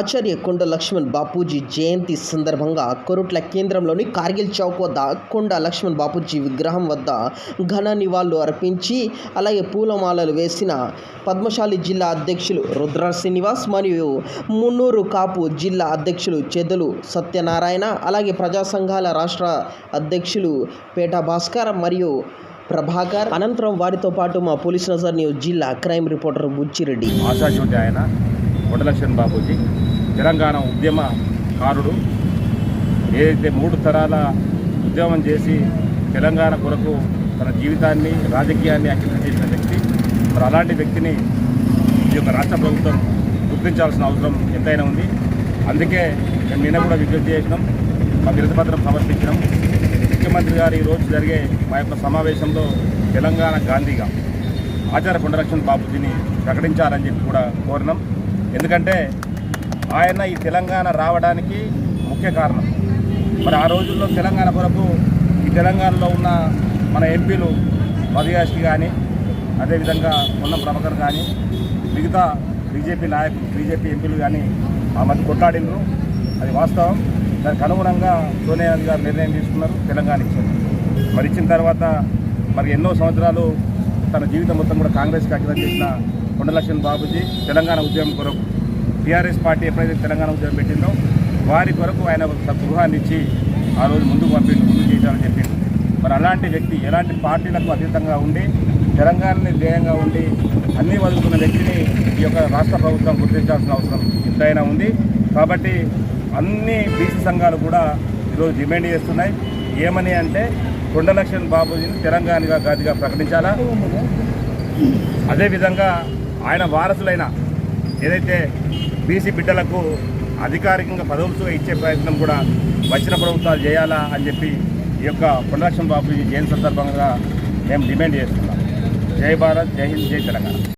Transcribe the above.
ఆచార్య కొండ లక్ష్మణ్ బాపూజీ జయంతి సందర్భంగా కొరుట్ల కేంద్రంలోని కార్గిల్ చౌక్ వద్ద కొండ లక్ష్మణ్ బాపూజీ విగ్రహం వద్ద ఘన నివాళులు అర్పించి అలాగే పూలమాలలు వేసిన పద్మశాలి జిల్లా అధ్యక్షులు రుద్ర శ్రీనివాస్ మరియు మున్నూరు కాపు జిల్లా అధ్యక్షులు చెదలు సత్యనారాయణ అలాగే ప్రజా సంఘాల రాష్ట్ర అధ్యక్షులు పేట భాస్కర్ మరియు ప్రభాకర్ అనంతరం వారితో పాటు మా పోలీస్ నజర్ న్యూస్ జిల్లా క్రైమ్ రిపోర్టర్ బుచ్చిరెడ్డి. ఆశాజ్యోతి ఆయన కొండ లక్ష్మణ్ బాపూజీ తెలంగాణ ఉద్యమకారుడు. ఏదైతే 3 తరాల ఉద్యమం చేసి తెలంగాణ కొరకు తన జీవితాన్ని రాజకీయాన్ని అంకితం చేసిన వ్యక్తి. మరి అలాంటి వ్యక్తిని ఈ యొక్క రాష్ట్ర ప్రభుత్వం గుర్తించాల్సిన అవసరం ఎంతైనా ఉంది. అందుకే మేము నిన్న కూడా విజ్ఞప్తి చేసినాం, మా వినతిపత్రం సమర్పించినాం. ముఖ్యమంత్రి గారు ఈరోజు జరిగే మా యొక్క సమావేశంలో తెలంగాణ గాంధీగా ఆచార్య కొండ లక్ష్మణ్ బాపూజీని ప్రకటించాలని చెప్పి కూడా కోరినాం. ఎందుకంటే ఆయన ఈ తెలంగాణ రావడానికి ముఖ్య కారణం. మరి ఆ రోజుల్లో తెలంగాణ కొరకు ఈ తెలంగాణలో ఉన్న మన ఎంపీలు మధుయాష్కి కానీ, అదేవిధంగా పొన్నం ప్రభాకర్ కానీ, మిగతా బీజేపీ నాయకులు బీజేపీ ఎంపీలు కానీ ఆ మధ్య కొట్లాడినరు. అది వాస్తవం. దానికి అనుగుణంగా సోనియా గాంధీ గారు నిర్ణయం తీసుకున్నారు, తెలంగాణ ఇచ్చారు. మరి ఇచ్చిన తర్వాత మరి ఎన్నో సంవత్సరాలు తన జీవితం మొత్తం కూడా కాంగ్రెస్కి అంకితం చేసిన కొండ లక్ష్మణ్ బాపూజీ తెలంగాణ ఉద్యమం కొరకు టీఆర్ఎస్ పార్టీ ఎప్పుడైతే తెలంగాణ ఉద్యమం పెట్టిందో వారి కొరకు ఆయన గృహాన్ని ఇచ్చి ఆ రోజు ముందుకు చేశారని చెప్పింది. మరి అలాంటి వ్యక్తి ఎలాంటి పార్టీలకు అతీతంగా ఉండి తెలంగాణని ధ్యేయంగా ఉండి అన్నీ వదులుకున్న వ్యక్తిని ఈ యొక్క రాష్ట్ర ప్రభుత్వం గుర్తించాల్సిన అవసరం ఎంతైనా ఉంది. కాబట్టి అన్ని బీసీ సంఘాలు కూడా ఈరోజు డిమాండ్ చేస్తున్నాయి. ఏమని అంటే కొండ లక్ష్మణ్ బాపూజీని తెలంగాణ గాదిగా ప్రకటించాలా, అదేవిధంగా ఆయన వారసులైన ఏదైతే బీసీ బిడ్డలకు అధికారికంగా పదవులుగా ఇచ్చే ప్రయత్నం కూడా వచ్చిన ప్రభుత్వాలు చేయాలా అని చెప్పి ఈ యొక్క కొండ లక్ష్మణ్ బాపూజీ జయంతి సందర్భంగా మేము డిమాండ్ చేస్తున్నాం. జై భారత్, జై హింద్, జై తెలంగాణ.